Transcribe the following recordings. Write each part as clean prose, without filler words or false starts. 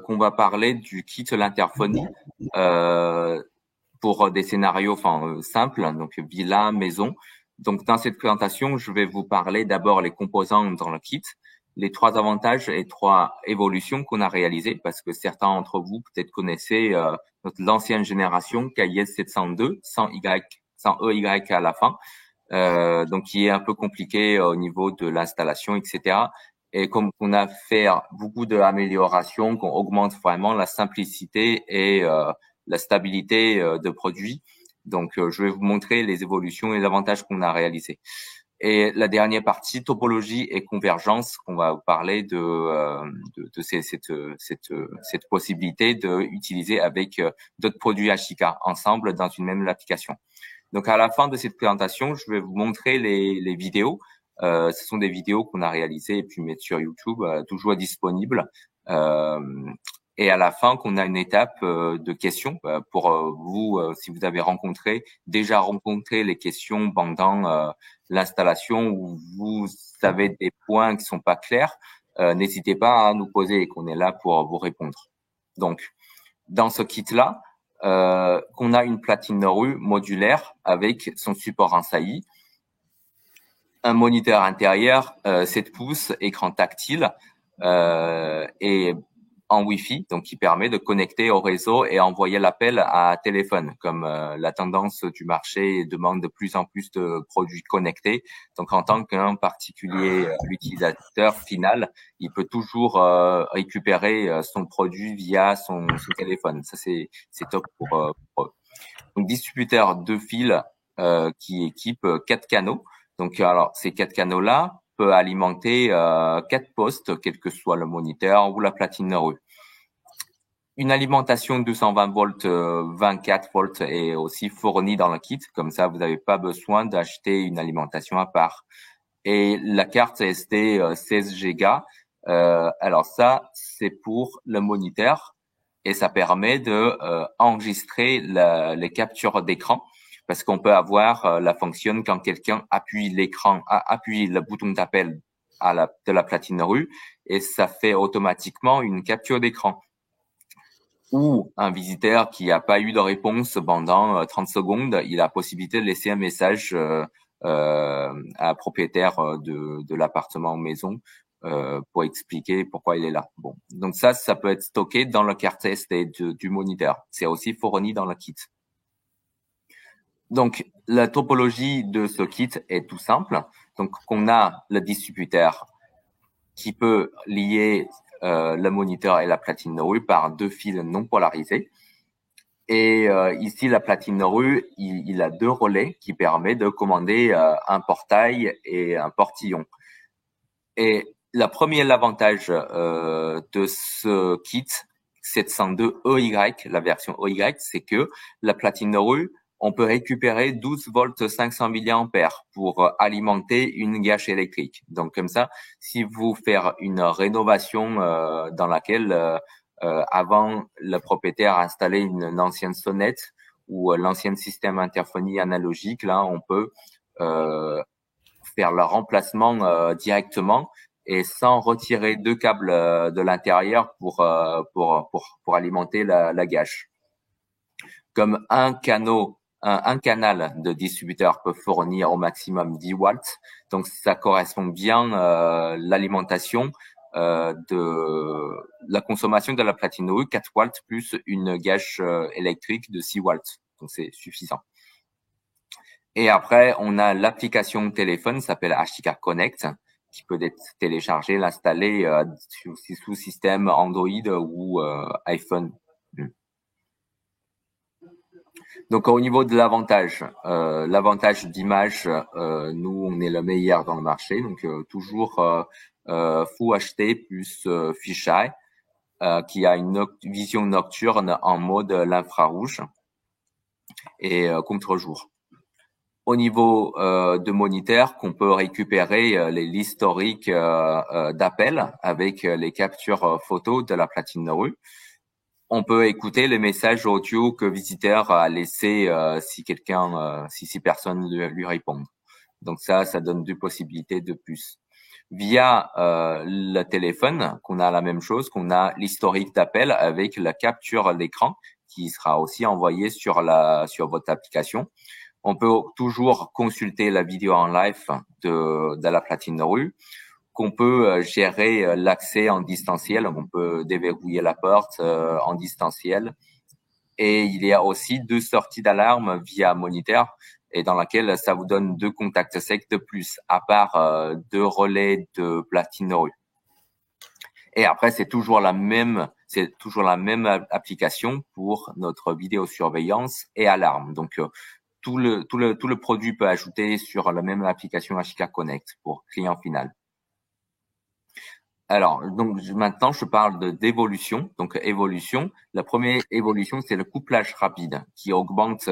qu'on va parler du kit l'interphonie pour des scénarios simples, donc villa, maison. Donc dans cette présentation, je vais vous parler d'abord les composants dans le kit, les 3 avantages et 3 évolutions qu'on a réalisées, parce que certains d'entre vous peut-être connaissez l'ancienne génération KIS 702 sans EY à la fin, donc qui est un peu compliqué au niveau de l'installation, etc. Et comme on a fait beaucoup d'améliorations, qu'on augmente vraiment la simplicité et la stabilité de produit. Donc, je vais vous montrer les évolutions et les avantages qu'on a réalisés. Et la dernière partie, topologie et convergence, qu'on va vous parler de cette possibilité d'utiliser avec d'autres produits HIK ensemble dans une même application. Donc, à la fin de cette présentation, je vais vous montrer les vidéos. Ce sont des vidéos qu'on a réalisées et puis mettre sur YouTube, toujours disponibles. Et à la fin, qu'on a une étape de questions pour vous, si vous avez déjà rencontré les questions pendant l'installation ou vous avez des points qui sont pas clairs, n'hésitez pas à nous poser et qu'on est là pour vous répondre. Donc, dans ce kit-là, qu'on a une platine rue modulaire avec son support en saillie, un moniteur intérieur 7 pouces, écran tactile et en Wi-Fi, donc qui permet de connecter au réseau et envoyer l'appel à téléphone, comme la tendance du marché demande de plus en plus de produits connectés. Donc en tant qu'un particulier, l'utilisateur final, il peut toujours récupérer son produit via son téléphone. Ça c'est top pour eux. Donc distributeur 2 fils qui équipe 4 canaux. Donc alors ces 4 canaux-là peut alimenter 4 postes, quel que soit le moniteur ou la platine rue. Une alimentation 220 volts, 24 volts est aussi fournie dans le kit. Comme ça, vous n'avez pas besoin d'acheter une alimentation à part. Et la carte SD 16 Go. Alors ça, c'est pour le moniteur et ça permet de enregistrer les captures d'écran. Parce qu'on peut avoir la fonction quand quelqu'un appuie le bouton d'appel de la platine rue et ça fait automatiquement une capture d'écran. Ou un visiteur qui n'a pas eu de réponse pendant 30 secondes, il a la possibilité de laisser un message à un propriétaire de l'appartement ou maison pour expliquer pourquoi il est là. Bon, donc ça peut être stocké dans la carte SD du moniteur. C'est aussi fourni dans le kit. Donc, la topologie de ce kit est tout simple. Donc, on a le distributeur qui peut lier le moniteur et la platine rue par 2 fils non polarisés. Et ici, la platine rue, il a 2 relais qui permettent de commander un portail et un portillon. Et l'avantage de ce kit 702 EY, la version EY, c'est que la platine rue, on peut récupérer 12 volts 500 mAh pour alimenter une gâche électrique. Donc comme ça, si vous faites une rénovation dans laquelle avant le propriétaire a installé une ancienne sonnette ou l'ancien système interphonie analogique, là on peut faire le remplacement directement et sans retirer 2 câbles de l'intérieur pour alimenter la gâche. Comme un canal de distributeur peut fournir au maximum 10 watts. Donc, ça correspond bien l'alimentation de la consommation de la platine rue, 4 watts plus une gâche électrique de 6 watts. Donc, c'est suffisant. Et après, on a l'application téléphone, ça s'appelle HIK Connect, qui peut être téléchargée, l'installer sous système Android ou iPhone. Donc au niveau de l'avantage d'image, nous on est le meilleur dans le marché, donc toujours Full HD plus fisheye, qui a une vision nocturne en mode l'infrarouge et contre-jour. Au niveau de moniteur, qu'on peut récupérer l'historique d'appel avec les captures photos de la platine rue. On peut écouter les messages audio que le visiteur a laissé si personne lui répond. Donc ça donne 2 possibilités de plus. Via le téléphone, qu'on a la même chose, qu'on a l'historique d'appel avec la capture d'écran qui sera aussi envoyée sur votre application. On peut toujours consulter la vidéo en live de la platine Rue, qu'on peut gérer l'accès en distanciel, on peut déverrouiller la porte en distanciel. Et il y a aussi 2 sorties d'alarme via moniteur, et dans laquelle ça vous donne 2 contacts secs de plus, à part 2 relais de platine Rue. Et après, c'est toujours la même application pour notre vidéosurveillance et alarme. Donc, tout le produit peut ajouter sur la même application HK Connect pour client final. Alors, donc maintenant, je parle d'évolution. Donc, évolution. La première évolution, c'est le couplage rapide qui augmente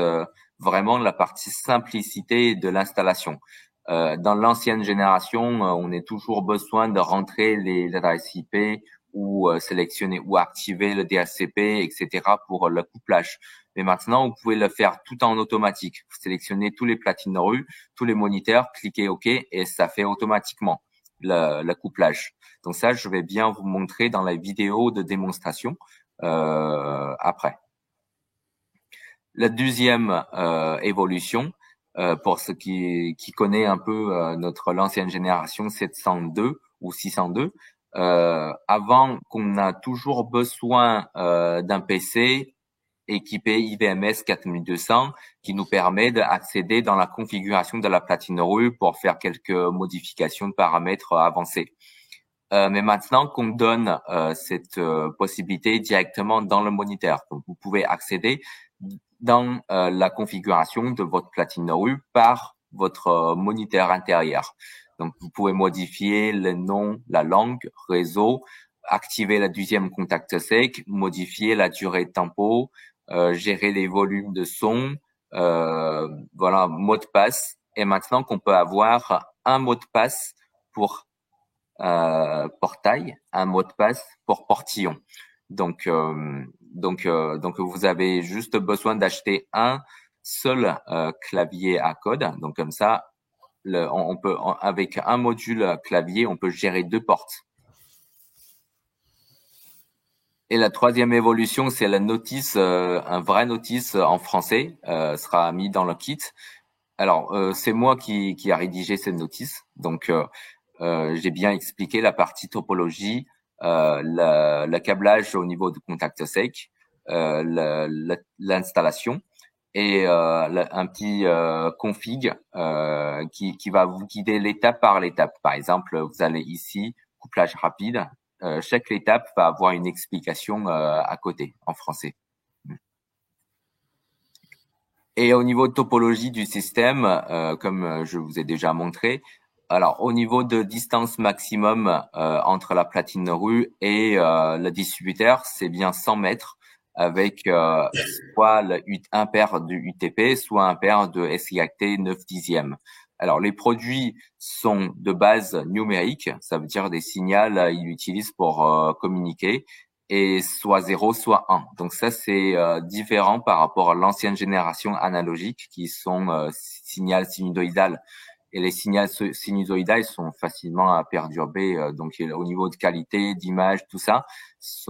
vraiment la partie simplicité de l'installation. Dans l'ancienne génération, on a toujours besoin de rentrer les adresses IP ou sélectionner ou activer le DHCP, etc. pour le couplage. Mais maintenant, vous pouvez le faire tout en automatique. Vous sélectionnez tous les platines Rue, tous les moniteurs, cliquez OK et ça fait automatiquement le couplage. Donc ça, je vais bien vous montrer dans la vidéo de démonstration après. La deuxième évolution, pour ceux qui connaît un peu l'ancienne génération 702 ou 602, avant qu'on a toujours besoin d'un PC équipé IVMS 4200 qui nous permet d'accéder dans la configuration de la platine Rue pour faire quelques modifications de paramètres avancés. Mais maintenant qu'on donne cette possibilité directement dans le moniteur, donc vous pouvez accéder dans la configuration de votre platine Rue par votre moniteur intérieur. Donc vous pouvez modifier le nom, la langue, réseau, activer le deuxième contact sec, modifier la durée de tempo, gérer les volumes de son, voilà, mot de passe. Et maintenant qu'on peut avoir un mot de passe pour portail, un mot de passe pour portillon. Donc vous avez juste besoin d'acheter un seul clavier à code. Donc comme ça, on peut avec un module clavier, on peut gérer 2 portes. Et la troisième évolution, c'est la notice, un vrai notice en français sera mis dans le kit. Alors c'est moi qui a rédigé cette notice. Donc j'ai bien expliqué la partie topologie, le câblage au niveau du contact sec, l'installation et un petit config qui va vous guider l'étape par l'étape. Par exemple, vous allez ici, couplage rapide. Chaque étape va avoir une explication à côté en français. Et au niveau de topologie du système, comme je vous ai déjà montré, alors au niveau de distance maximum entre la platine Rue et le distributeur, c'est bien 100 mètres avec soit un paire de UTP, soit un paire de SIAT 9 dixièmes. Alors les produits sont de base numérique, ça veut dire des signaux ils utilisent pour communiquer, et soit 0, soit 1. Donc ça, c'est différent par rapport à l'ancienne génération analogique qui sont signal sinusoïdal. Et les signaux sinusoïdales sont facilement à perturber. Donc au niveau de qualité, d'image, tout ça, c'est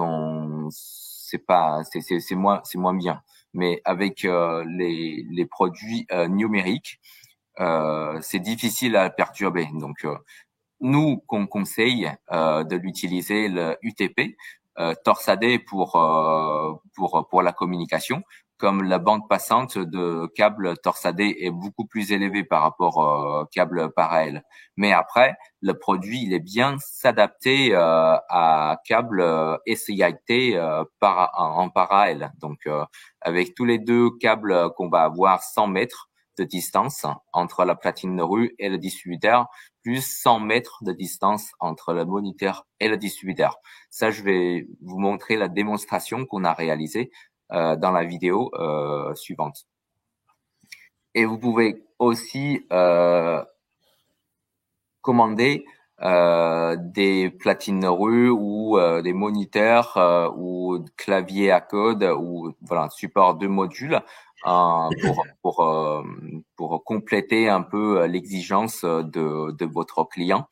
moins bien. Mais avec les produits numériques, c'est difficile à perturber. Donc nous, qu'on conseille de l'utiliser le UTP, torsadé pour la communication, comme la bande passante de câble torsadé est beaucoup plus élevée par rapport au câble parallèle. Mais après, le produit, il est bien s'adapter à câble SIAT en parallèle. Donc, avec tous les 2 câbles qu'on va avoir 100 mètres de distance entre la platine Rue et le distributeur, plus 100 mètres de distance entre le moniteur et le distributeur. Ça, je vais vous montrer la démonstration qu'on a réalisée dans la vidéo suivante. Et vous pouvez aussi commander des platines Rue ou des moniteurs ou claviers à code ou voilà, support de modules pour compléter un peu l'exigence de votre client.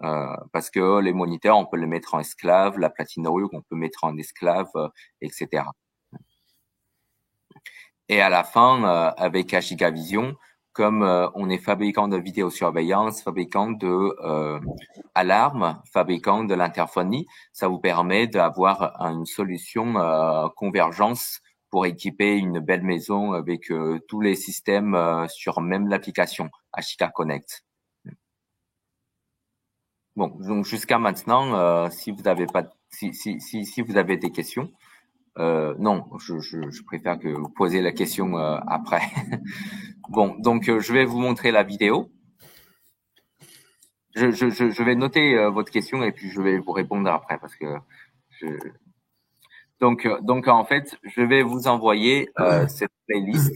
parce que les moniteurs, on peut les mettre en esclave, la platine rouge, on peut mettre en esclave, etc. Et à la fin, avec Ashika Vision, comme on est fabricant de vidéosurveillance, fabricant de alarmes, fabricant de l'interphonie, ça vous permet d'avoir une solution convergence pour équiper une belle maison avec tous les systèmes sur même l'application Ashika Connect. Bon, donc jusqu'à maintenant, si vous avez pas, si vous avez des questions, non, je préfère que vous posiez la question après. Bon, donc je vais vous montrer la vidéo. Je vais noter votre question et puis je vais vous répondre après parce que donc en fait, je vais vous envoyer cette playlist.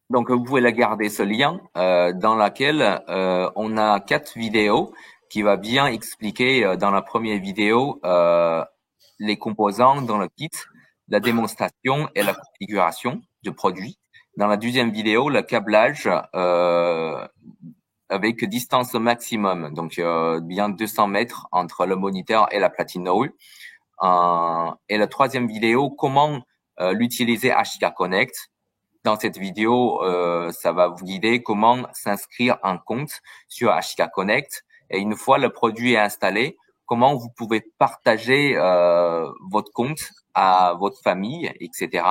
Donc vous pouvez la garder ce lien dans laquelle on a 4 vidéos qui va bien expliquer dans la première vidéo les composants dans le kit, la démonstration et la configuration du produit. Dans la deuxième vidéo, le câblage avec distance maximum, donc bien 200 mètres entre le moniteur et la platine rouge. Et la troisième vidéo, comment l'utiliser Ashika Connect. Dans cette vidéo, ça va vous guider comment s'inscrire un compte sur Ashika Connect. Et une fois le produit est installé, comment vous pouvez partager votre compte à votre famille, etc.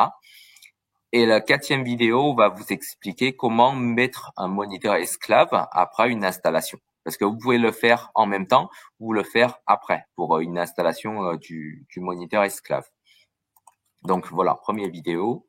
Et la quatrième vidéo va vous expliquer comment mettre un moniteur esclave après une installation. Parce que vous pouvez le faire en même temps ou le faire après pour une installation du moniteur esclave. Donc voilà, première vidéo.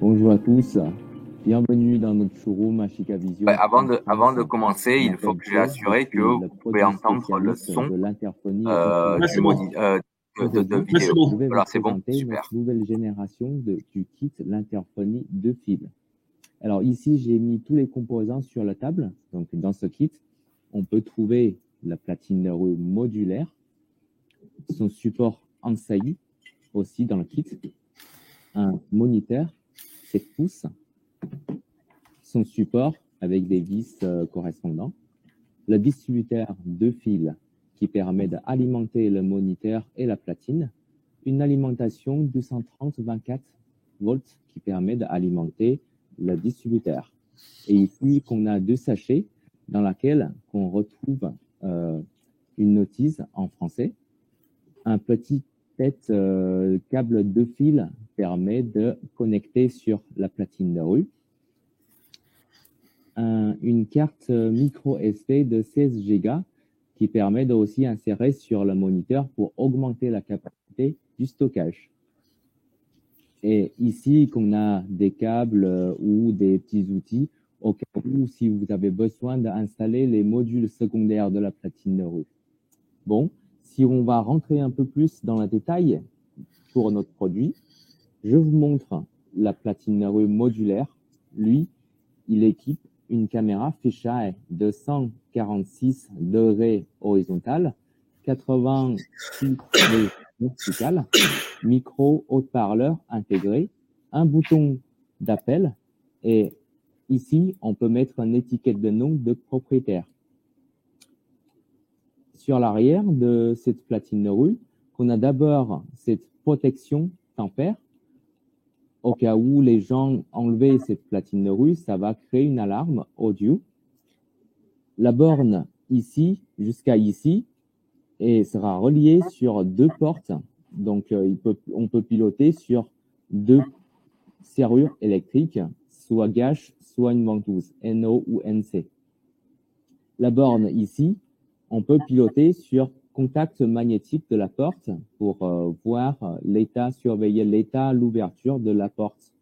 Bonjour à tous, bienvenue dans notre showroom Ashika Vision. Avant de commencer, il faut que j'ai assuré que vous pouvez entendre le son de l'interphonie de vidéo. Je vais Voilà, vous c'est bon, présenter super. notre nouvelle génération du kit l'interphonie 2 fils. Alors ici, j'ai mis tous les composants sur la table. Donc dans ce kit, on peut trouver la platine modulaire, son support en saillie aussi dans le kit, un moniteur 7 pouces, son support avec des vis correspondants, le distributeur 2 fils qui permet d'alimenter le moniteur et la platine, une alimentation 230-24 volts qui permet d'alimenter le distributeur. Et ici, qu'on a 2 sachets dans lesquels on retrouve une notice en français. Un petit câble 2 fils permet de connecter sur la platine de rue. Une carte micro SD de 16 Go qui permet de aussi insérer sur le moniteur pour augmenter la capacité du stockage. Et ici, qu'on a des câbles ou des petits outils au cas où si vous avez besoin d'installer les modules secondaires de la platine de rue. Bon, si on va rentrer un peu plus dans le détail pour notre produit, je vous montre la platine de rue modulaire. Lui, il équipe une caméra fisheye de 146 degrés horizontal, 86 degrés vertical, micro haut-parleur intégré, un bouton d'appel et ici, on peut mettre une étiquette de nom de propriétaire. Sur l'arrière de cette platine de rue, on a d'abord cette protection tempère. Au cas où les gens enlevaient cette platine de rue, ça va créer une alarme audio. La borne ici jusqu'à ici et sera reliée sur 2 portes. Donc, on peut piloter sur 2 serrures électriques, soit gâche, soit une ventouse, NO ou NC. La borne ici, on peut piloter sur contact magnétique de la porte pour voir l'état, surveiller l'état, l'ouverture de la porte.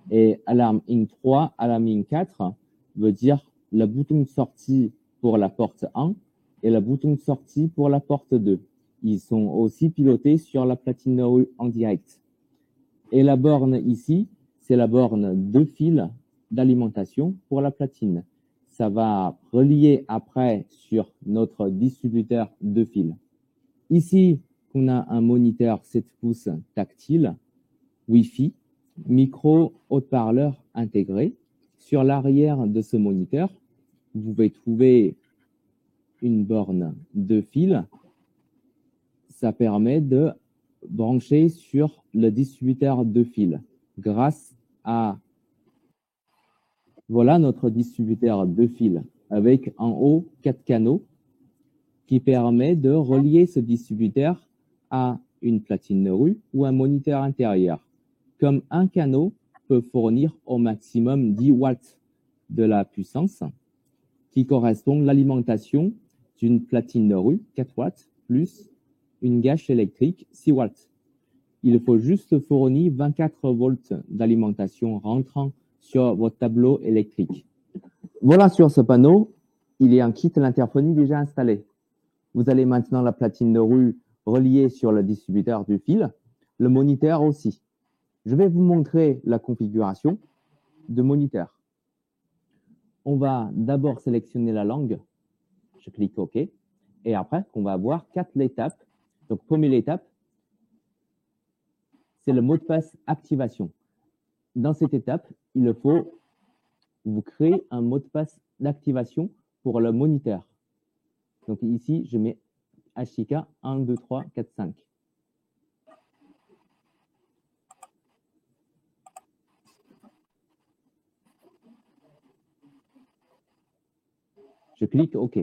Et alarme IN 3, alarme IN 4 veut dire le bouton de sortie pour la porte 1 et le bouton de sortie pour la porte 2. ils sont aussi pilotés sur la platine rue en direct. Et la borne ici, c'est la borne de fil d'alimentation pour la platine. Ça va relier après sur notre distributeur de fil. Ici, on a un moniteur 7 pouces tactile, Wi-Fi, micro, haut-parleur intégré. Sur l'arrière de ce moniteur, vous pouvez trouver une borne de fil. Ça permet de brancher sur le distributeur de fil grâce à voilà notre distributeur de fil avec en haut 4 canaux qui permet de relier ce distributeur à une platine rue ou un moniteur intérieur. Comme un canal peut fournir au maximum 10 watts de la puissance qui correspond à l'alimentation d'une platine rue 4 watts plus une gâche électrique 6 watts. Il faut juste fournir 24 volts d'alimentation rentrant sur votre tableau électrique. Voilà, sur ce panneau, il y a un kit l'interphonie déjà installé. Vous avez maintenant la platine de rue reliée sur le distributeur du fil, le moniteur aussi. Je vais vous montrer la configuration de moniteur. On va d'abord sélectionner la langue. Je clique OK. Et après, on va avoir 4 étapes. Donc, première étape, c'est le mot de passe activation. Dans cette étape, il faut vous créer un mot de passe d'activation pour le moniteur. Donc ici, je mets HIK 1, 2, 3, 4, 5. Je clique OK.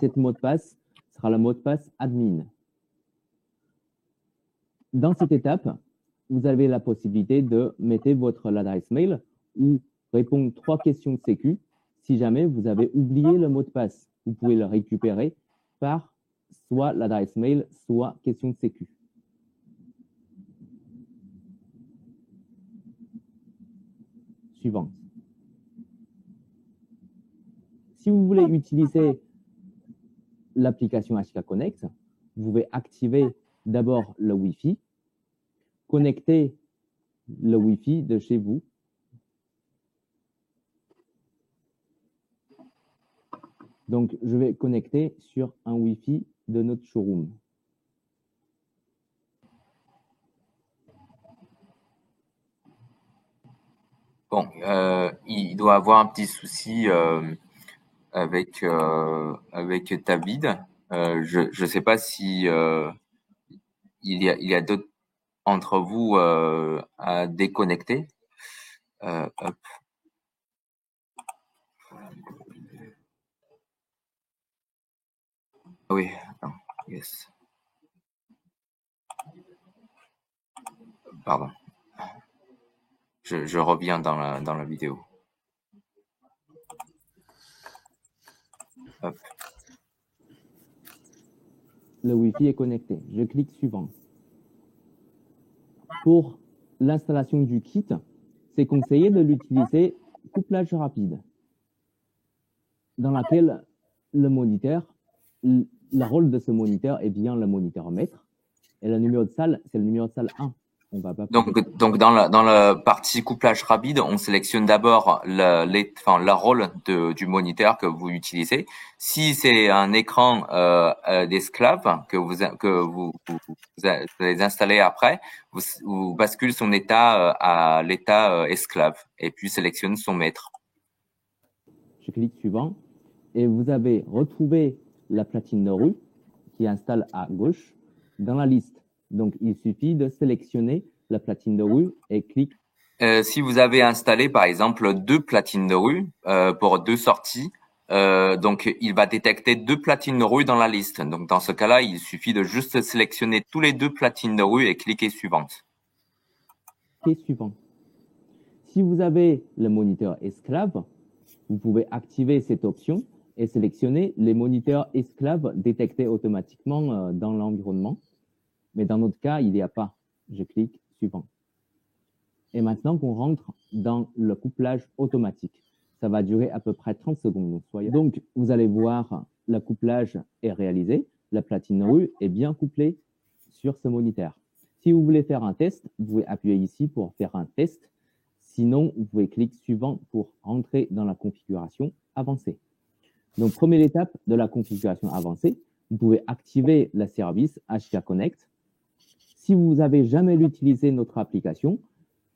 Cet mot de passe sera le mot de passe admin. Dans cette étape, vous avez la possibilité de mettre votre adresse mail ou répondre 3 questions de sécu. Si jamais vous avez oublié le mot de passe, vous pouvez le récupérer par soit l'adresse mail, soit question de sécu. Suivante. Si vous voulez utiliser l'application HK Connect, vous pouvez activer d'abord le Wi-Fi, connecter le Wi-Fi de chez vous. Donc, je vais connecter sur un Wi-Fi de notre showroom. Bon, il doit avoir un petit souci avec David. Je ne sais pas si il y a d'autres entre vous à déconnecter. Hop. Oui, attends, yes. Pardon. Je reviens dans la vidéo. Hop. Le Wi-Fi est connecté. Je clique suivant. Pour l'installation du kit, c'est conseillé de l'utiliser couplage rapide, dans laquelle le moniteur, le rôle de ce moniteur est bien le moniteur maître, et le numéro de salle, c'est le numéro de salle 1. On va pas donc dans la partie couplage rapide, on sélectionne d'abord le rôle du moniteur que vous utilisez. Si c'est un écran d'esclave que vous allez installer après, vous basculez son état à l'état esclave et puis sélectionne son maître. Je clique suivant et vous avez retrouvé la platine de rue qui installe à gauche dans la liste. Donc, il suffit de sélectionner la platine de rue et clique. Si vous avez installé, par exemple, 2 platines de rue pour 2 sorties, donc il va détecter 2 platines de rue dans la liste. Donc, dans ce cas-là, il suffit de juste sélectionner tous les 2 platines de rue et cliquer suivante. Cliquez suivant. Si vous avez le moniteur esclave, vous pouvez activer cette option et sélectionner les moniteurs esclaves détectés automatiquement dans l'environnement. Mais dans notre cas, il n'y a pas. Je clique suivant. Et maintenant qu'on rentre dans le couplage automatique, ça va durer à peu près 30 secondes. Donc, vous allez voir, le couplage est réalisé. la platine rouge est bien couplée sur ce moniteur. Si vous voulez faire un test, vous pouvez appuyer ici pour faire un test. Sinon, vous pouvez cliquer suivant pour entrer dans la configuration avancée. Donc, première étape de la configuration avancée, vous pouvez activer le service HK Connect. Si vous n'avez jamais utilisé notre application,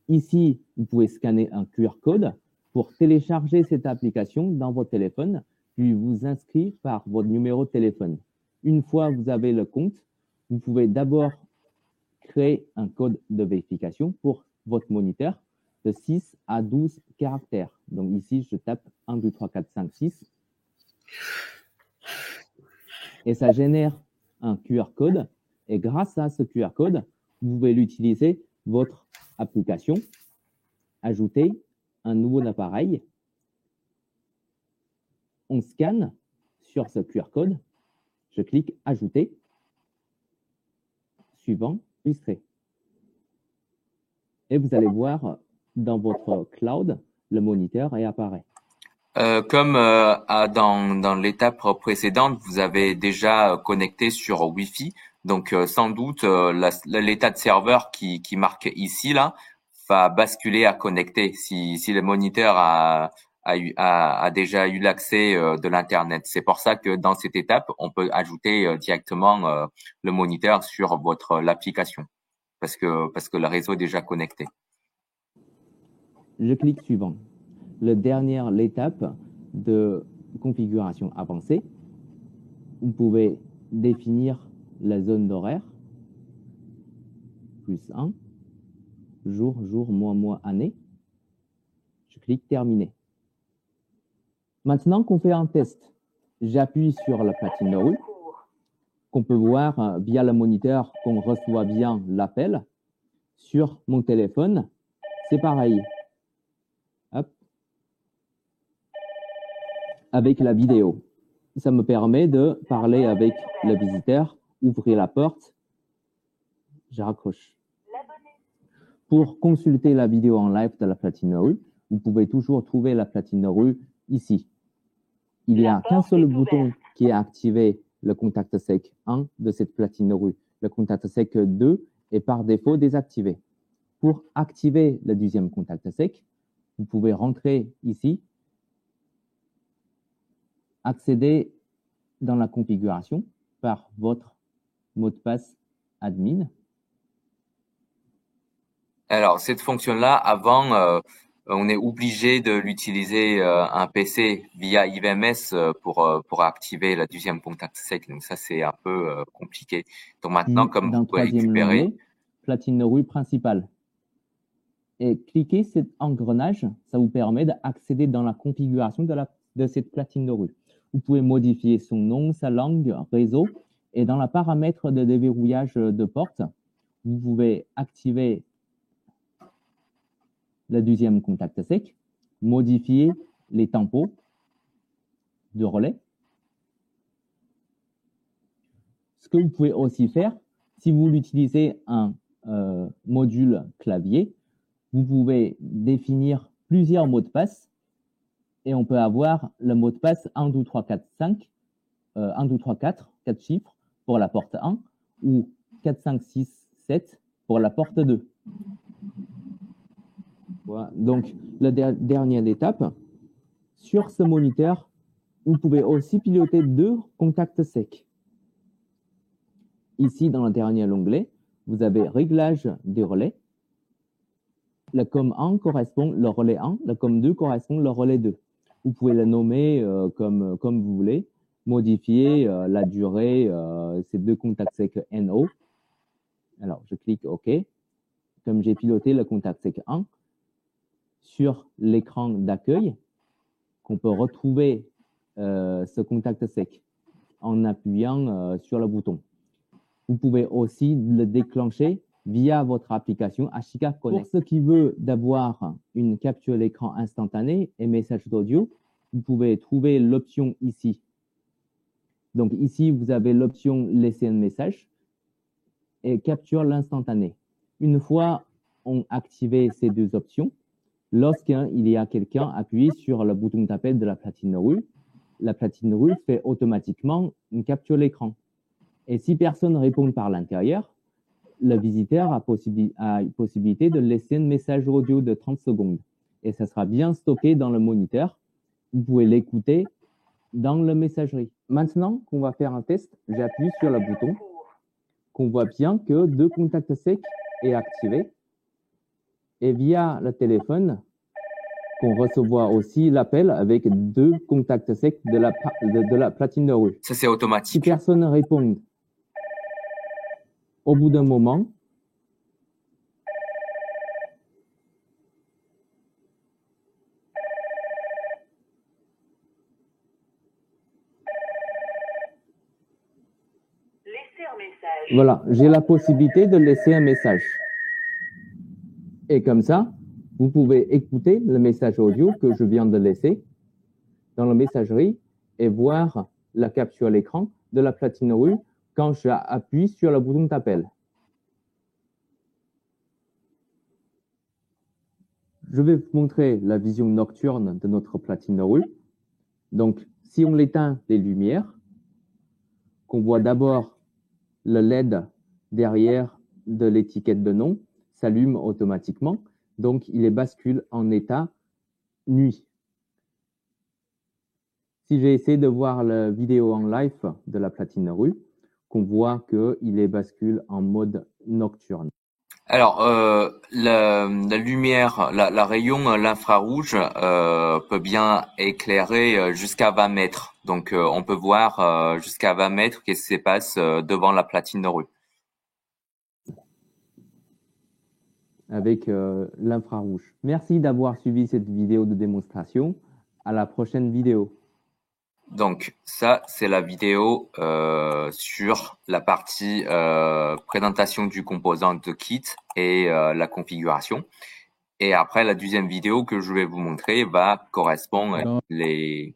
ici, vous pouvez scanner un QR code pour télécharger cette application dans votre téléphone, puis vous inscrire par votre numéro de téléphone. Une fois que vous avez le compte, vous pouvez d'abord créer un code de vérification pour votre moniteur de 6 à 12 caractères. Donc ici, je tape 1, 2, 3, 4, 5, 6. Et ça génère un QR code. Et grâce à ce QR code, vous pouvez l'utiliser votre application, ajouter un nouveau appareil. On scanne sur ce QR code. Je clique Ajouter. Suivant, illustrer. Et vous allez voir dans votre cloud, le moniteur et apparaît. Comme dans l'étape précédente, vous avez déjà connecté sur Wi-Fi, donc sans doute l'état de serveur qui marque ici là va basculer à connecter si le moniteur a déjà eu l'accès de l'internet. C'est pour ça que dans cette étape, on peut ajouter directement le moniteur sur l'application parce que le réseau est déjà connecté. Je clique suivant. L'étape de configuration avancée, vous pouvez définir la zone d'horaire, +1, jour, mois, année. Je clique Terminer. Maintenant qu'on fait un test, j'appuie sur la platine rouge, qu'on peut voir via le moniteur qu'on reçoit bien l'appel. Sur mon téléphone, c'est pareil. Hop. Avec la vidéo. Ça me permet de parler avec le visiteur, ouvrir la porte. Je raccroche. Pour consulter la vidéo en live de la platine rouge, vous pouvez toujours trouver la platine rouge ici. Il n'y a qu'un seul bouton qui est activé, le contact sec 1 de cette platine rouge. Le contact sec 2 est par défaut désactivé. Pour activer le deuxième contact sec, vous pouvez rentrer ici, accéder dans la configuration par votre mot de passe admin. Alors, cette fonction-là, avant, on est obligé de l'utiliser un PC via IVMS pour activer la deuxième contact sec. Donc ça, c'est un peu compliqué. Donc maintenant, comme vous pouvez récupérer platine rouge principale. Et cliquez cet engrenage, ça vous permet d'accéder dans la configuration de cette platine rouge. Vous pouvez modifier son nom, sa langue, réseau, et dans la paramètre de déverrouillage de porte, vous pouvez activer le deuxième contact sec, modifier les tempos de relais. Ce que vous pouvez aussi faire, si vous utilisez un module clavier, vous pouvez définir plusieurs mots de passe et on peut avoir le mot de passe 1, 2, 3, 4, 5, 1, 2, 3, 4, 4 chiffres pour la porte 1 ou 4, 5, 6, 7 pour la porte 2. Voilà. Donc, la dernière étape, sur ce moniteur, vous pouvez aussi piloter 2 contacts secs. Ici, dans le dernier onglet, vous avez réglage des relais. Le COM 1 correspond le relais 1, le COM 2 correspond le relais 2. Vous pouvez le nommer comme vous voulez, modifier la durée, ces 2 contacts secs NO. Alors, je clique OK. Comme j'ai piloté le contact sec 1, sur l'écran d'accueil, qu'on peut retrouver ce contact sec en appuyant sur le bouton. Vous pouvez aussi le déclencher via votre application HK Connect. Pour ceux qui veulent d'avoir une capture d'écran instantanée et message d'audio, vous pouvez trouver l'option ici. Donc ici, vous avez l'option laisser un message et capture l'instantané. Une fois on activé ces 2 options, lorsqu'il y a quelqu'un appuyé sur le bouton d'appel de la platine rouge, la platine rouge fait automatiquement une capture d'écran. Et si personne ne répond par l'intérieur, le visiteur a possibilité de laisser un message audio de 30 secondes. Et ça sera bien stocké dans le moniteur. Vous pouvez l'écouter dans la messagerie. Maintenant qu'on va faire un test, j'appuie sur le bouton, qu'on voit bien que 2 contacts secs est activé. Et via le téléphone, qu'on recevra aussi l'appel avec 2 contacts secs de la platine de rue. Ça, c'est Si automatique. personne ne répond, au bout d'un moment, voilà, j'ai la possibilité de laisser un message. Et comme ça, vous pouvez écouter le message audio que je viens de laisser dans la messagerie et voir la capture à l'écran de la platine rue quand j'appuie sur le bouton d'appel. Je vais vous montrer la vision nocturne de notre platine rue. Donc, si on éteint les lumières, qu'on voit d'abord le LED derrière de l'étiquette de nom s'allume automatiquement, donc il est bascule en état nuit. Si j'ai essayé de voir la vidéo en live de la platine rue, qu'on voit qu'il est bascule en mode nocturne. Alors, la lumière, la rayon, l'infrarouge peut bien éclairer jusqu'à 20 mètres. Donc, on peut voir jusqu'à 20 mètres qu'est-ce qui se passe devant la platine de rue. Avec l'infrarouge. Merci d'avoir suivi cette vidéo de démonstration. À la prochaine vidéo. Donc, ça, c'est la vidéo sur la partie présentation du composant de kit et la configuration. Et après, la deuxième vidéo que je vais vous montrer va correspondre à les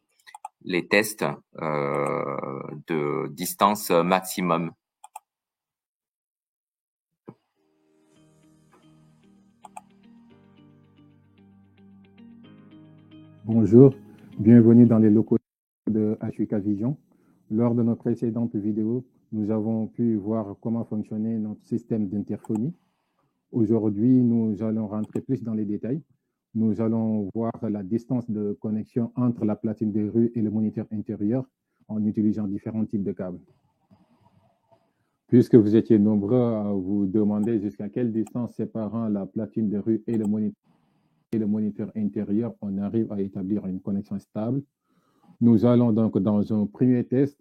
tests de distance maximum. Bonjour, bienvenue dans les locaux de HUK Vision. Lors de notre précédente vidéo, nous avons pu voir comment fonctionnait notre système d'interphonie. Aujourd'hui, nous allons rentrer plus dans les détails. Nous allons voir la distance de connexion entre la platine de rue et le moniteur intérieur en utilisant différents types de câbles. Puisque vous étiez nombreux à vous demander jusqu'à quelle distance séparant la platine de rue et le moniteur intérieur, on arrive à établir une connexion stable. Nous allons donc, dans un premier test,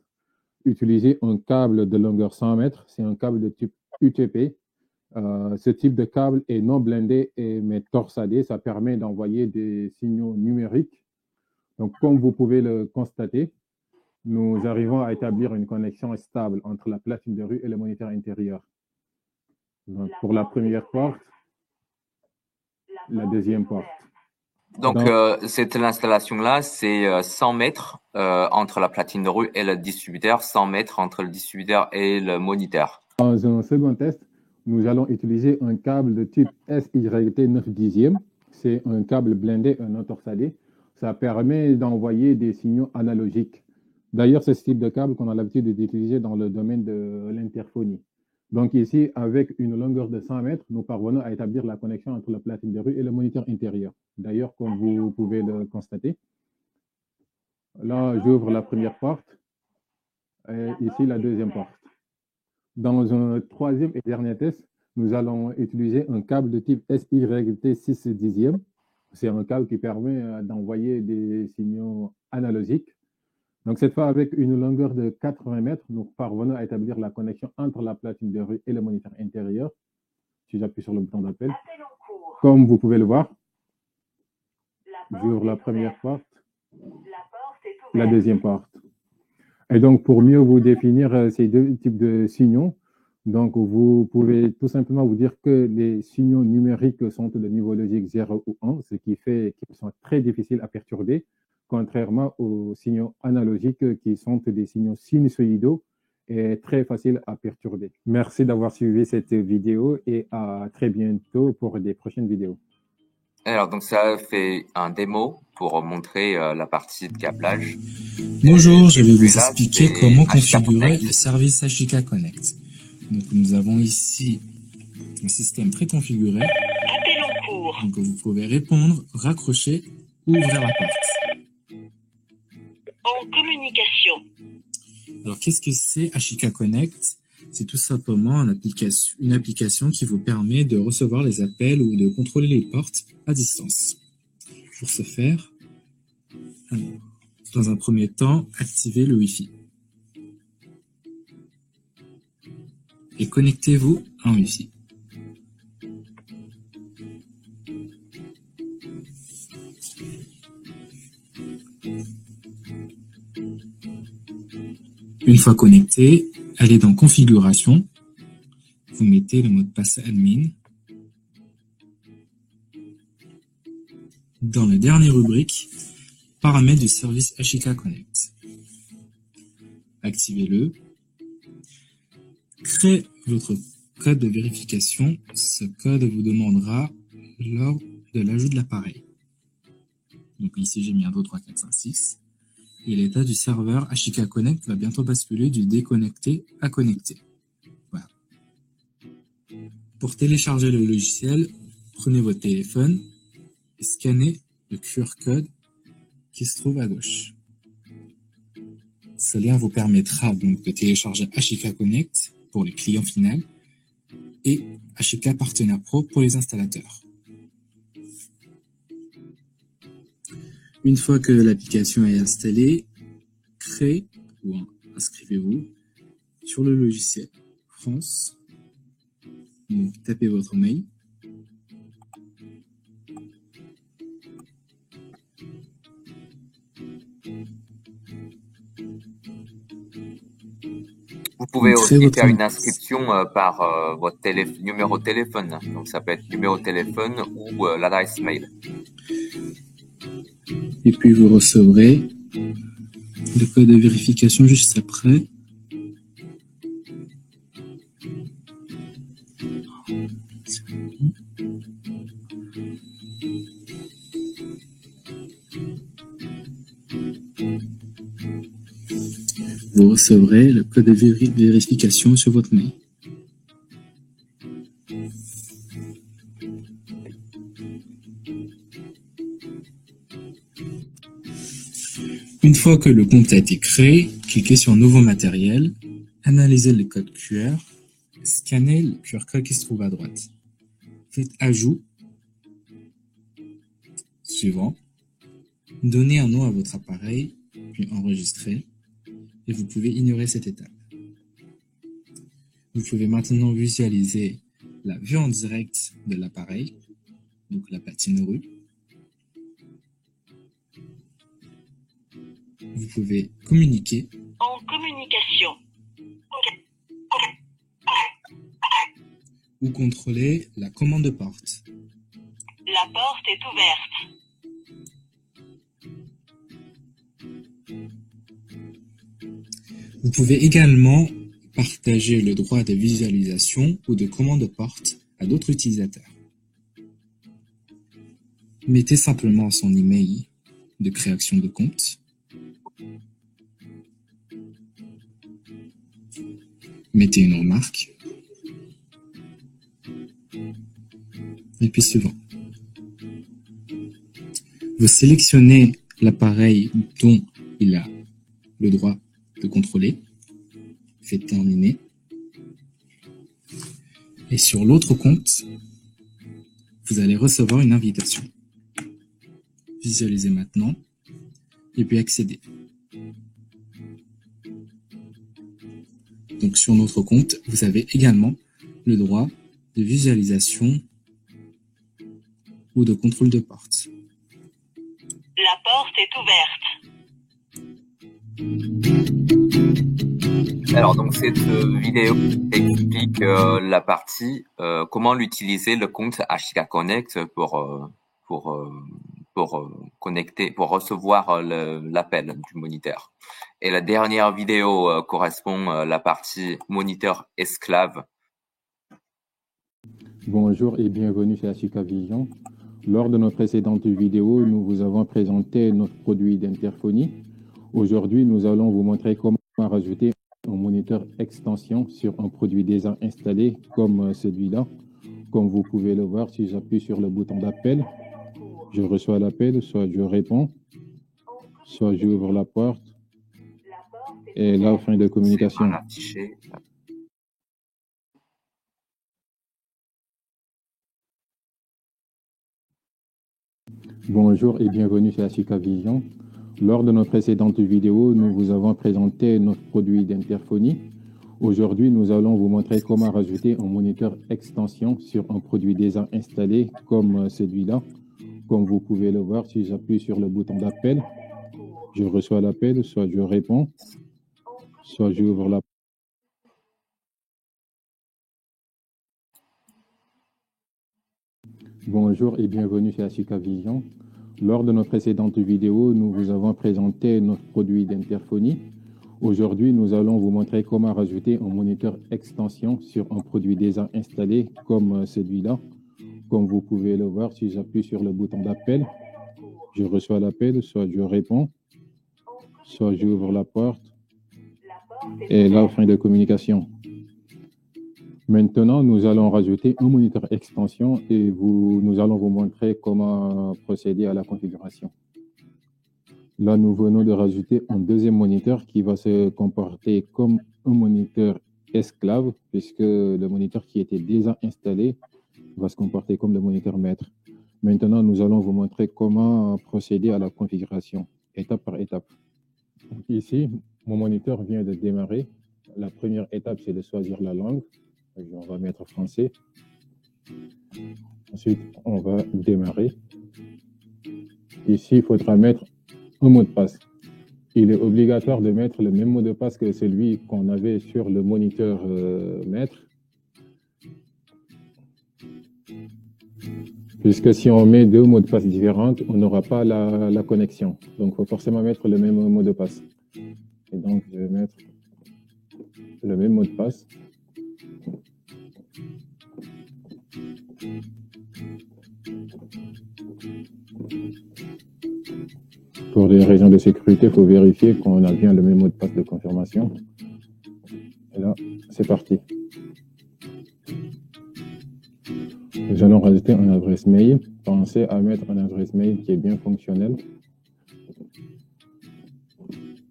utiliser un câble de longueur 100 mètres. C'est un câble de type UTP. Ce type de câble est non blindé mais torsadé. Ça permet d'envoyer des signaux numériques. Donc, comme vous pouvez le constater, nous arrivons à établir une connexion stable entre la platine de rue et le moniteur intérieur. Donc, pour la première porte, la deuxième porte. Donc, cette installation-là, c'est 100 mètres entre la platine de rue et le distributeur, 100 mètres entre le distributeur et le moniteur. Dans un second test, nous allons utiliser un câble de type SYT 9/10. C'est un câble blindé, un non torsadé. Ça permet d'envoyer des signaux analogiques. D'ailleurs, c'est ce type de câble qu'on a l'habitude d'utiliser dans le domaine de l'interphonie. Donc ici, avec une longueur de 100 mètres, nous parvenons à établir la connexion entre la platine de rue et le moniteur intérieur. D'ailleurs, comme vous pouvez le constater, là, j'ouvre la première porte et ici, la deuxième porte. Dans un troisième et dernier test, nous allons utiliser un câble de type SYT 6/10. C'est un câble qui permet d'envoyer des signaux analogiques. Donc, cette fois, avec une longueur de 80 mètres, nous parvenons à établir la connexion entre la platine de rue et le moniteur intérieur. Si j'appuie sur le bouton d'appel, comme vous pouvez le voir, j'ouvre la première porte, la deuxième porte. Et donc, pour mieux vous définir ces deux types de signaux, donc vous pouvez tout simplement vous dire que les signaux numériques sont de niveau logique 0 ou 1, ce qui fait qu'ils sont très difficiles à perturber, contrairement aux signaux analogiques qui sont des signaux sinusoïdaux et très faciles à perturber. Merci d'avoir suivi cette vidéo et à très bientôt pour des prochaines vidéos. Alors, donc ça fait un démo pour montrer la partie de câblage. Bonjour, je vais vous expliquer comment configurer le service HK Connect. Donc nous avons ici un système préconfiguré. Appel en cours. Donc vous pouvez répondre, raccrocher ou ouvrir la porte. En communication. Alors qu'est-ce que c'est HK Connect? C'est tout simplement une application qui vous permet de recevoir les appels ou de contrôler les portes à distance. Pour ce faire, alors, dans un premier temps, activez le Wi-Fi. Et connectez-vous à un Wi-Fi. Une fois connecté, allez dans Configuration. Vous mettez le mot de passe admin. Dans la dernière rubrique, Paramètres du service HK Connect. Activez-le. Créez votre code de vérification. Ce code vous demandera lors de l'ajout de l'appareil. Donc ici, j'ai mis 1, 2, 3, 4, 5, 6. Et l'état du serveur HK Connect va bientôt basculer du déconnecté à connecté. Voilà. Pour télécharger le logiciel, prenez votre téléphone et scannez le QR code qui se trouve à gauche. Ce lien vous permettra donc de télécharger HK Connect pour les clients finaux et HK Partenaire Pro pour les installateurs. Une fois que l'application est installée, créez ou inscrivez-vous sur le logiciel France. Donc, tapez votre mail. Vous pouvez aussi faire une inscription par votre numéro de téléphone. Donc, ça peut être numéro de téléphone ou l'adresse mail. Et puis, vous recevrez le code de vérification juste après. Vous recevrez le code de vérification sur votre mail. Une fois que le compte a été créé, cliquez sur Nouveau matériel, analysez le code QR, scannez le QR code qui se trouve à droite. Faites Ajout, suivant, donnez un nom à votre appareil, puis enregistrez, et vous pouvez ignorer cette étape. Vous pouvez maintenant visualiser la vue en direct de l'appareil, donc la platine rue. Vous pouvez communiquer. En communication. Ou contrôler la commande de porte. La porte est ouverte. Vous pouvez également partager le droit de visualisation ou de commande de porte à d'autres utilisateurs. Mettez simplement son email de création de compte. Mettez une remarque. Et puis suivant. Vous sélectionnez l'appareil dont il a le droit de contrôler. Faites terminer. Et sur l'autre compte, vous allez recevoir une invitation. Visualisez maintenant et puis accéder. Donc sur notre compte, vous avez également le droit de visualisation ou de contrôle de porte. La porte est ouverte. Alors donc cette vidéo explique la partie comment l'utiliser le compte HK Connect pour connecter, pour recevoir l'appel du moniteur. Et la dernière vidéo correspond à la partie moniteur esclave. Bonjour et bienvenue chez HK Vision. Lors de notre précédente vidéo, nous vous avons présenté notre produit d'interphonie. Aujourd'hui, nous allons vous montrer comment rajouter un moniteur extension sur un produit déjà installé comme celui-là. Comme vous pouvez le voir, si j'appuie sur le bouton d'appel, je reçois l'appel, soit je réponds, soit j'ouvre la porte. Et là, fin de communication. Bonjour et bienvenue chez Ashika Vision. Lors de nos précédentes vidéos, nous vous avons présenté notre produit d'interphonie. Aujourd'hui, nous allons vous montrer comment rajouter un moniteur extension sur un produit déjà installé comme celui-là. Comme vous pouvez le voir, si j'appuie sur le bouton d'appel, je reçois l'appel, soit je réponds, soit j'ouvre la porte. Bonjour et bienvenue chez Ashika Vision. Lors de nos précédentes vidéos, nous vous avons présenté notre produit d'interphonie. Aujourd'hui, nous allons vous montrer comment rajouter un moniteur extension sur un produit déjà installé comme celui-là. Comme vous pouvez le voir, si j'appuie sur le bouton d'appel, je reçois l'appel, soit je réponds, soit j'ouvre la porte. Et là, fin de communication. Maintenant, nous allons rajouter un moniteur extension et nous allons vous montrer comment procéder à la configuration. Là, nous venons de rajouter un deuxième moniteur qui va se comporter comme un moniteur esclave, puisque le moniteur qui était déjà installé va se comporter comme le moniteur maître. Maintenant, nous allons vous montrer comment procéder à la configuration, étape par étape. Donc, ici, mon moniteur vient de démarrer. La première étape, c'est de choisir la langue. On va mettre français. Ensuite, on va démarrer. Ici, il faudra mettre un mot de passe. Il est obligatoire de mettre le même mot de passe que celui qu'on avait sur le moniteur maître. Puisque si on met deux mots de passe différents, on n'aura pas la connexion. Donc, il faut forcément mettre le même mot de passe. Et donc, je vais mettre le même mot de passe. Pour des raisons de sécurité, il faut vérifier qu'on a bien le même mot de passe de confirmation. Et là, c'est parti. Nous allons rajouter une adresse mail. Pensez à mettre une adresse mail qui est bien fonctionnelle.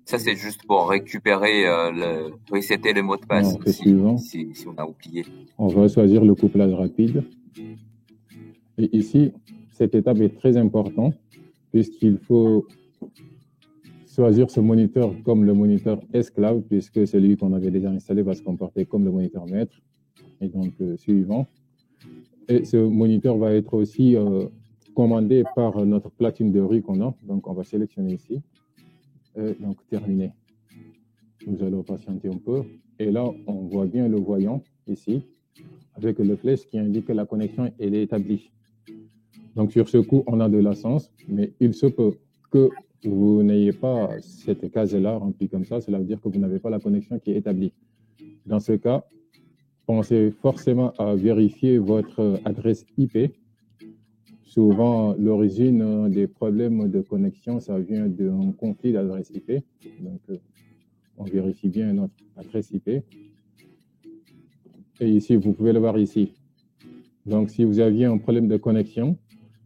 Ça, c'est juste pour récupérer, resetter le mot de passe si on a oublié. On va choisir le couplage rapide. Et ici, cette étape est très importante puisqu'il faut choisir ce moniteur comme le moniteur esclave puisque celui qu'on avait déjà installé va se comporter comme le moniteur maître. Et donc, suivant. Et ce moniteur va être aussi commandé par notre platine de rue qu'on a. Donc, on va sélectionner ici. Et donc, terminé. Nous allons patienter un peu. Et là, on voit bien le voyant ici, avec le flèche qui indique que la connexion elle est établie. Donc, sur ce coup, on a de la chance, mais il se peut que vous n'ayez pas cette case-là remplie comme ça. Cela veut dire que vous n'avez pas la connexion qui est établie. Dans ce cas, pensez forcément à vérifier votre adresse IP. Souvent, l'origine des problèmes de connexion, ça vient d'un conflit d'adresse IP. Donc, on vérifie bien notre adresse IP. Et ici, vous pouvez le voir ici. Donc, si vous aviez un problème de connexion,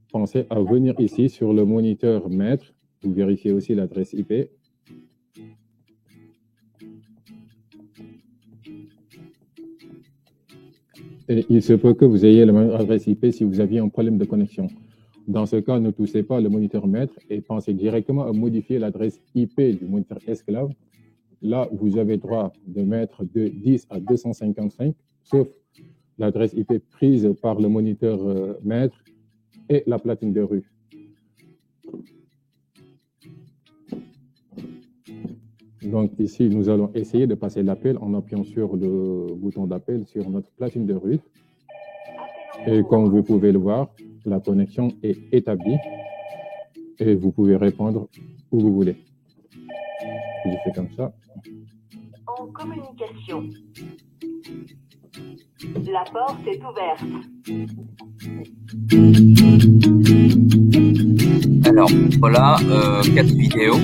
pensez à venir ici sur le moniteur maître. Vous vérifiez aussi l'adresse IP. Et il se peut que vous ayez la même adresse IP si vous aviez un problème de connexion. Dans ce cas, ne touchez pas le moniteur maître et pensez directement à modifier l'adresse IP du moniteur esclave. Là, vous avez droit de mettre de 10 à 255, sauf l'adresse IP prise par le moniteur maître et la platine de rue. Donc ici, nous allons essayer de passer l'appel en appuyant sur le bouton d'appel sur notre platine de rue. Et comme vous pouvez le voir, la connexion est établie et vous pouvez répondre où vous voulez. Je fais comme ça. En communication. La porte est ouverte. Alors, voilà, 4 vidéos.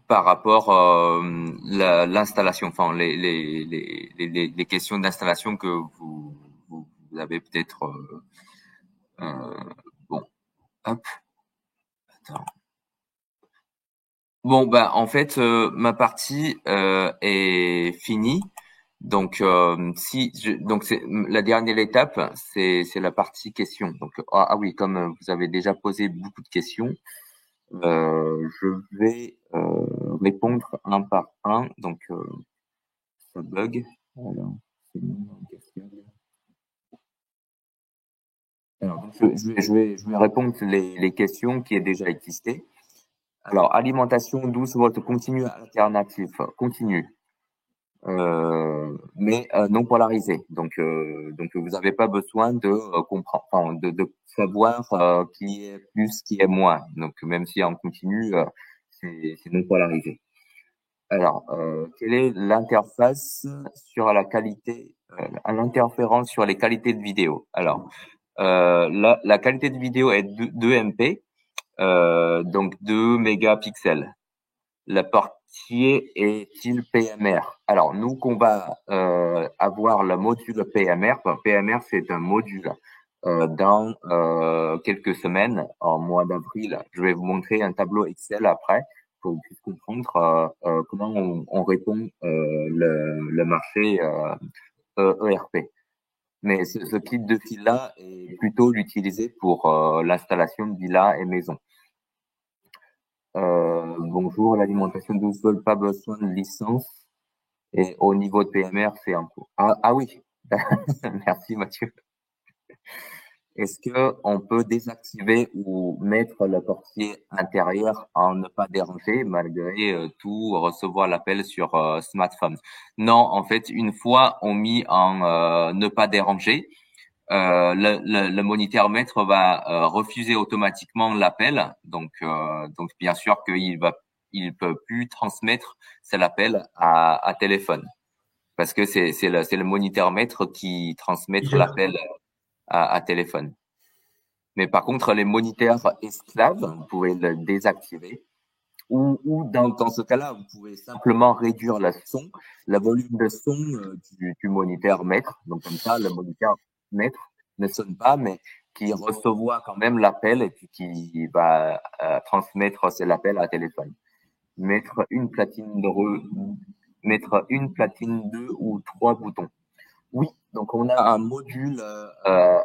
par rapport l'installation, enfin les questions d'installation que vous avez peut-être bon, hop, attends. Bon, bah en fait, ma partie est finie. Donc, donc c'est la dernière étape, c'est la partie questions. Donc, ah oui, comme vous avez déjà posé beaucoup de questions, je vais répondre un par un. Donc, ça bug. Alors, c'est une question. Alors, donc, je vais répondre les questions qui ont déjà existé. Alors, alimentation 12 volts continue alternative, continue. Mais non polarisé. Donc vous n'avez pas besoin de comprendre, enfin, de savoir qui est plus, qui est moins. Donc même si on continue, c'est non polarisé. Alors, quelle est l'interface sur la qualité, l'interférence sur les qualités de vidéo? Alors, la qualité de vidéo est 2 MP, donc 2 mégapixels. La partie est-il PMR? Alors, nous, qu'on va avoir le module PMR. PMR, c'est un module dans quelques semaines, en mois d'avril. Je vais vous montrer un tableau Excel après pour que vous puissiez comprendre comment on répond le marché ERP. Mais ce kit de fil-là est plutôt utilisé pour l'installation de villas et maisons. Bonjour, l'alimentation 12 volts, pas besoin de licence. Et au niveau de PMR, c'est un peu. Ah oui, merci Mathieu. Est-ce que on peut désactiver ou mettre le portier intérieur en ne pas déranger malgré tout recevoir l'appel sur smartphone? Non, en fait, une fois on mis en ne pas déranger, le moniteur-maître va refuser automatiquement l'appel. Donc bien sûr il peut plus transmettre cet appel à téléphone parce que c'est le moniteur-maître qui transmet l'appel à téléphone. Mais par contre, les moniteurs esclaves, vous pouvez le désactiver. Ou dans ce cas-là, vous pouvez simplement réduire le volume de son du moniteur maître. Donc comme ça, le moniteur maître ne sonne pas, mais qui recevra quand même l'appel et puis qui va transmettre l'appel à téléphone. Mettre une platine 2 ou 3 boutons. Oui, donc on a un module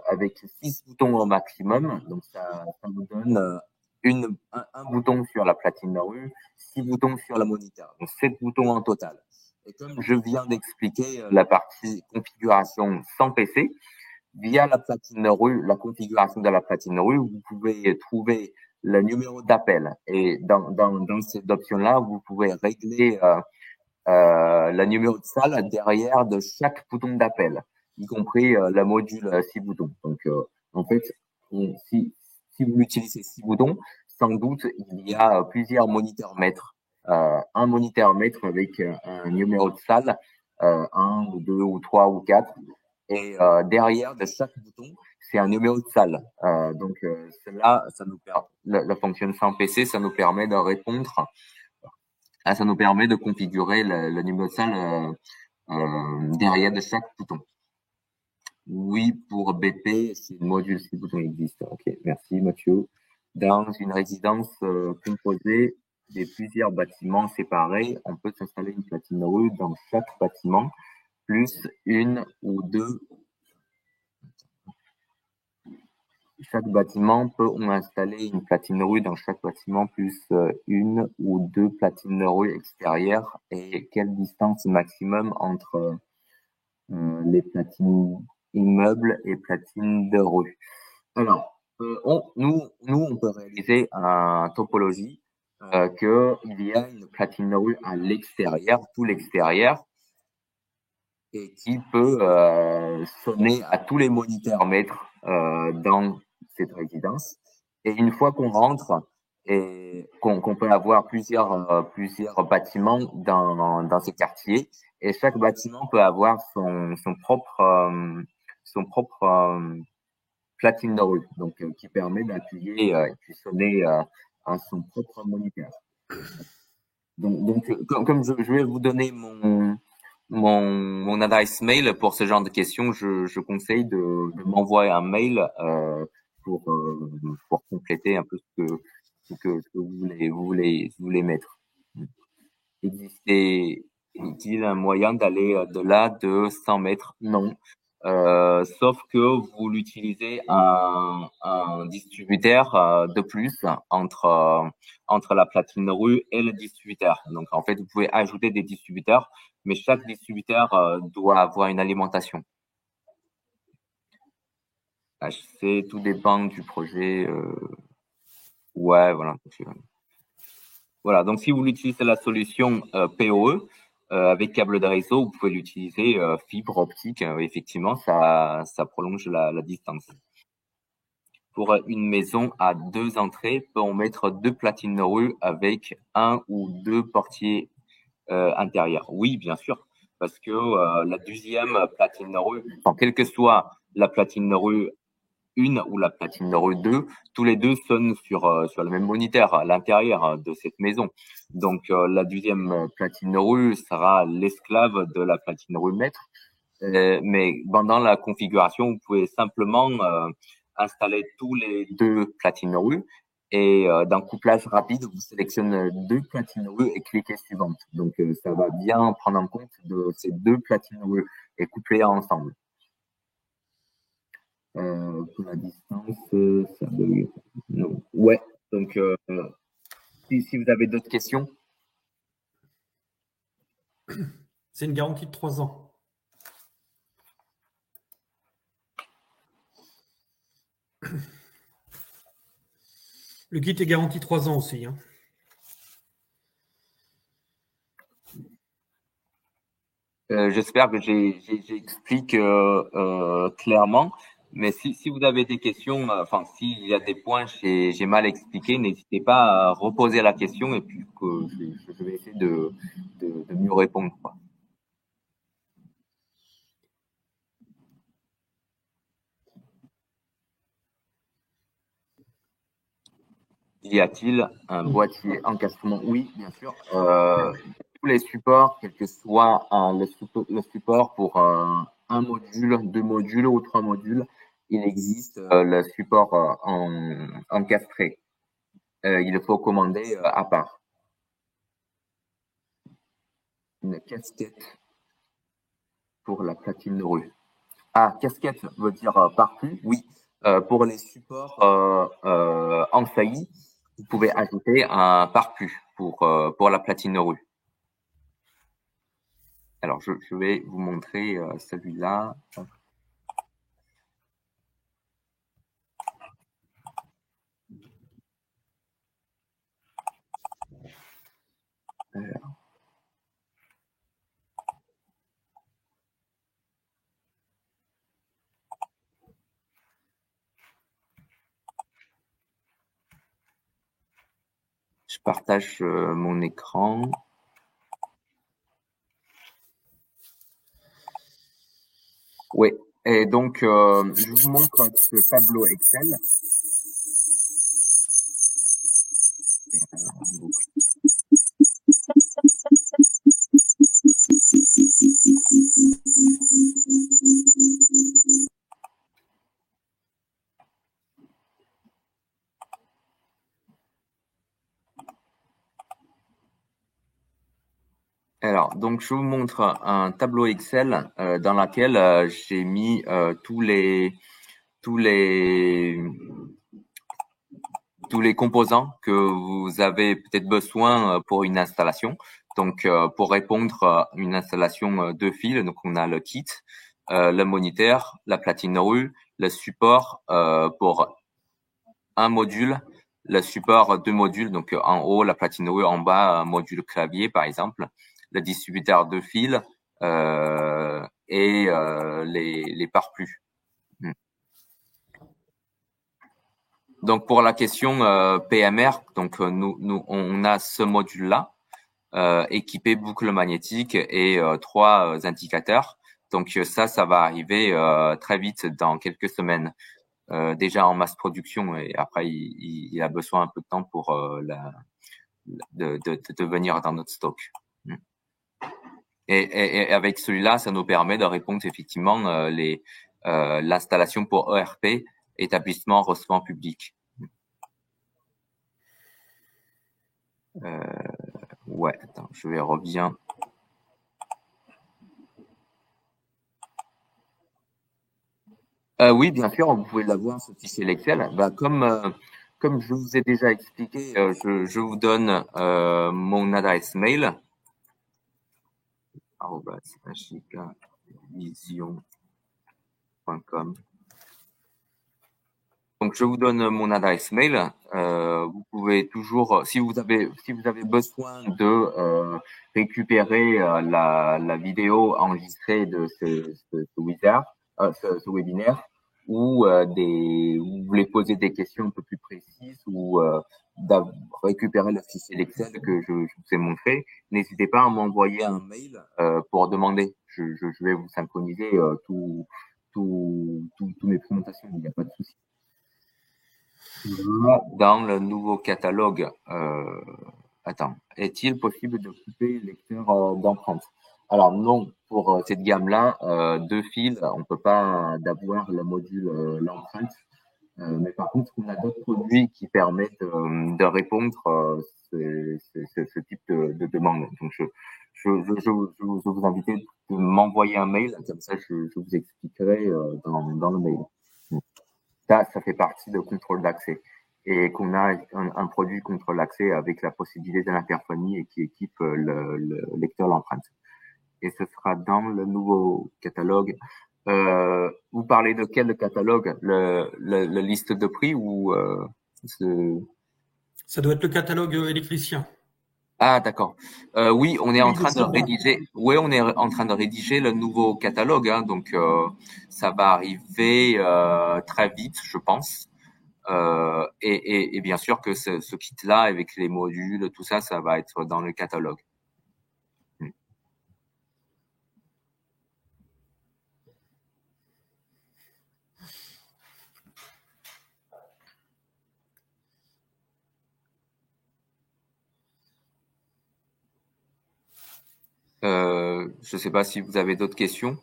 avec 6 boutons au maximum. Donc ça vous donne un bouton sur la platine rue, 6 boutons sur le moniteur. Donc 7 boutons en total. Et comme je viens d'expliquer la partie configuration sans PC, via la platine rue, la configuration de la platine rue, vous pouvez trouver le numéro d'appel. Et dans cette option-là, vous pouvez régler le numéro de salle derrière de chaque bouton d'appel, y compris le module 6 boutons. Donc, en fait, si vous utilisez 6 boutons, sans doute, il y a plusieurs moniteurs maîtres. Un moniteur maître avec un numéro de salle, 1 ou 2 ou 3 ou 4. Et derrière de chaque bouton, c'est un numéro de salle. Donc, cela, ça nous permet, la fonction sans PC, ça nous permet de répondre. Ça nous permet de configurer le numéro de salle derrière de chaque bouton. Oui, pour BP, si le module 6 boutons existe. Ok, merci Mathieu. Dans une résidence composée de plusieurs bâtiments séparés, on peut s'installer une platine rue dans chaque bâtiment, plus une ou deux. Chaque bâtiment peut installer une platine rue dans chaque bâtiment, plus une ou deux platines rue extérieures. Et quelle distance maximum entre les platines immeubles et platines de rue? Alors, nous, on peut réaliser une topologie qu'il y a une platine de rue à l'extérieur, tout l'extérieur, et qui peut sonner à tous les moniteurs maîtres dans cette résidence. Et une fois qu'on rentre et qu'on peut avoir plusieurs bâtiments dans ce quartier, et chaque bâtiment peut avoir son propre platine de rue, donc qui permet d'appuyer et puis sonner à son propre moniteur. Donc comme je vais vous donner mon adresse mail pour ce genre de questions, je conseille de m'envoyer un mail pour compléter un peu ce que vous voulez mettre. Existe-t-il un moyen d'aller au-delà de 100 mètres? Non. Sauf que vous l'utilisez un distributeur de plus entre la platine rue et le distributeur. Donc en fait, vous pouvez ajouter des distributeurs, mais chaque distributeur doit avoir une alimentation. HC, tout dépend du projet. Ouais, voilà. Voilà, donc si vous utilisez la solution PoE avec câble de réseau, vous pouvez l'utiliser fibre optique. Effectivement, ça prolonge la distance. Pour une maison à 2 entrées, peut-on mettre 2 platines de rue avec 1 ou 2 portiers intérieurs? Oui, bien sûr, parce que la deuxième platine de rue, enfin, quelle que soit la platine de rue 1 ou la platine de rue 2, tous les deux sonnent sur le même moniteur à l'intérieur de cette maison. Donc la deuxième platine de rue sera l'esclave de la platine de rue maître. Mais pendant la configuration, vous pouvez simplement installer tous les 2 platines de rue et dans couplage rapide, vous sélectionnez 2 platines de rue et cliquez suivante. Donc ça va bien prendre en compte de ces 2 platines de rue et coupler ensemble. Pour la distance, ça bug. Non. Ouais. Donc, si vous avez d'autres questions. C'est une garantie de 3 ans. Le kit est garanti 3 ans aussi. Hein. J'espère que j'explique clairement. Mais si vous avez des questions, enfin s'il y a des points j'ai mal expliqué, n'hésitez pas à reposer la question et puis que je vais essayer de mieux répondre, quoi. Y a-t-il un boîtier encastrement? Oui, bien sûr. Tous les supports, quel que soit le support pour un module, 2 modules ou 3 modules, il existe le support encastré. Il faut commander à part. Une casquette pour la platine de rue. Ah, casquette veut dire pare-pluie? Oui. Pour les supports en failli, vous pouvez ajouter un pare-pluie pour la platine de rue. Alors, je vais vous montrer celui-là. Alors. Je partage mon écran. Oui, et donc je vous montre ce tableau Excel. Alors, donc je vous montre un tableau Excel dans lequel j'ai mis tous les composants que vous avez peut-être besoin pour une installation. Donc, pour répondre à une installation de fil, donc on a le kit, le moniteur, la platine rue, le support pour un module, le support 2 modules, donc en haut la platine rue, en bas un module clavier par exemple, le distributeur de fil et les pare-pluis. Donc pour la question PMR, donc nous on a ce module-là équipé boucle magnétique et 3 indicateurs. Donc ça va arriver très vite dans quelques semaines, déjà en masse production et après il a besoin un peu de temps pour de venir dans notre stock. Et avec celui-là, ça nous permet de répondre effectivement l'installation pour ERP, établissement recevant public. Ouais, attends, je vais reviens. Oui, bien sûr, vous pouvez l'avoir ce fichier Excel. Bah, comme je vous ai déjà expliqué, je vous donne mon adresse mail. @vision.com. Donc je vous donne mon adresse mail. Vous pouvez toujours, si vous avez besoin de récupérer la vidéo enregistrée de ce webinaire, ou vous voulez poser des questions un peu plus précises, ou récupérer le fichier Excel que je vous ai montré, n'hésitez pas à m'envoyer un mail pour demander. Je vais vous synchroniser tous mes présentations, il n'y a pas de souci. Dans le nouveau catalogue, est-il possible de couper le lecteur d'empreintes? Alors non, pour cette gamme-là, deux fils, on peut pas d'avoir le module l'empreinte. Mais par contre, on a d'autres produits qui permettent de répondre ce type de demande. Donc je vous invite de m'envoyer un mail, comme ça je vous expliquerai dans le mail. Ça fait partie de contrôle d'accès, et qu'on a un produit contrôle d'accès avec la possibilité de l'interphonie et qui équipe le lecteur l'empreinte. Et ce sera dans le nouveau catalogue. Vous parlez de quel catalogue? Le liste de prix ou Ça doit être le catalogue électricien. Ah, d'accord. Oui, on est en train de rédiger. Oui, on est en train de rédiger le nouveau catalogue, hein, donc ça va arriver très vite, je pense. Et bien sûr que ce kit-là, avec les modules, tout ça, ça va être dans le catalogue. Je sais pas si vous avez d'autres questions.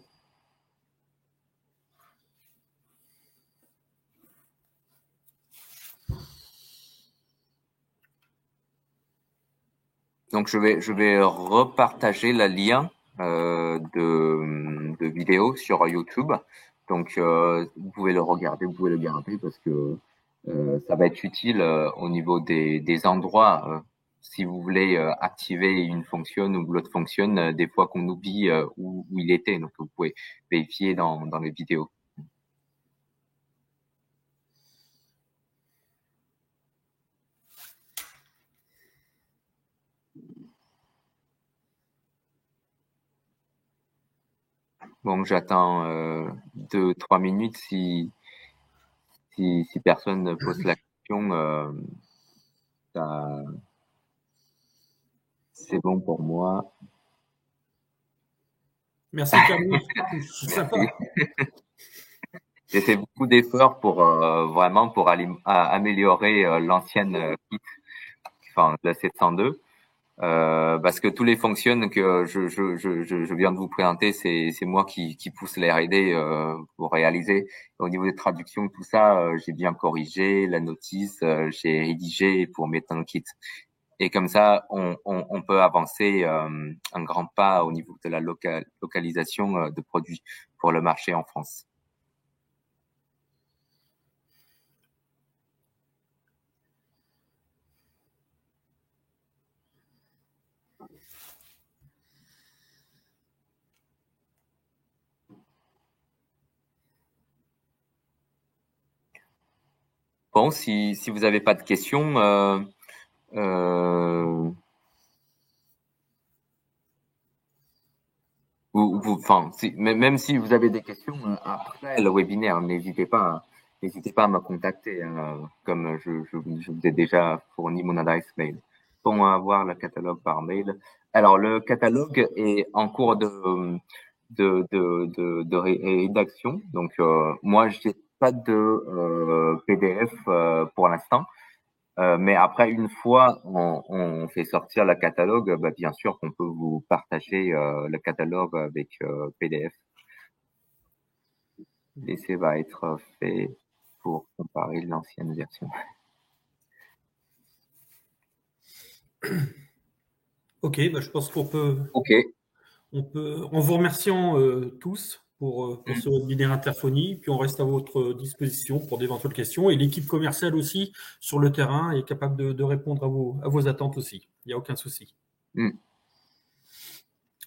Donc je vais repartager le lien de vidéo sur YouTube. Donc vous pouvez le regarder, vous pouvez le garder, parce que ça va être utile au niveau des endroits. Si vous voulez activer une fonction ou l'autre fonctionne, des fois qu'on oublie où il était. Donc vous pouvez vérifier dans les vidéos. Bon, j'attends 2-3 minutes si personne ne pose la question. C'est bon pour moi. Merci Camille. C'est sympa. J'ai fait beaucoup d'efforts pour vraiment pour améliorer l'ancienne kit, enfin la 702. Parce que tous les fonctions que je viens de vous présenter, c'est moi qui pousse les R&D pour réaliser. Au niveau des traductions, tout ça, j'ai bien corrigé la notice, j'ai rédigé pour mettre dans le kit. Et comme ça, on peut avancer un grand pas au niveau de la localisation de produits pour le marché en France. Bon, si vous n'avez pas de questions, même si vous avez des questions après le webinaire, n'hésitez pas à me contacter, hein, comme je vous ai déjà fourni mon adresse mail. Pour avoir le catalogue par mail. Alors le catalogue est en cours de rédaction. Donc moi j'ai pas de PDF pour l'instant. Mais après, une fois on fait sortir le catalogue, bah, bien sûr qu'on peut vous partager le catalogue avec PDF. L'essai va être fait pour comparer l'ancienne version. Ok, bah, je pense qu'on peut, Ok. en vous remerciant tous pour ce webinaire Interphonie, puis on reste à votre disposition pour d'éventuelles questions. Et l'équipe commerciale aussi, sur le terrain, est capable de répondre à vos attentes aussi. Il n'y a aucun souci.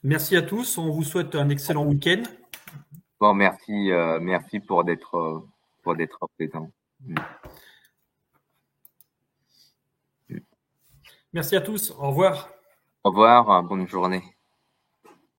Merci à tous. On vous souhaite un excellent week-end. Bon, merci pour d'être présent. Merci à tous. Au revoir. Au revoir, bonne journée.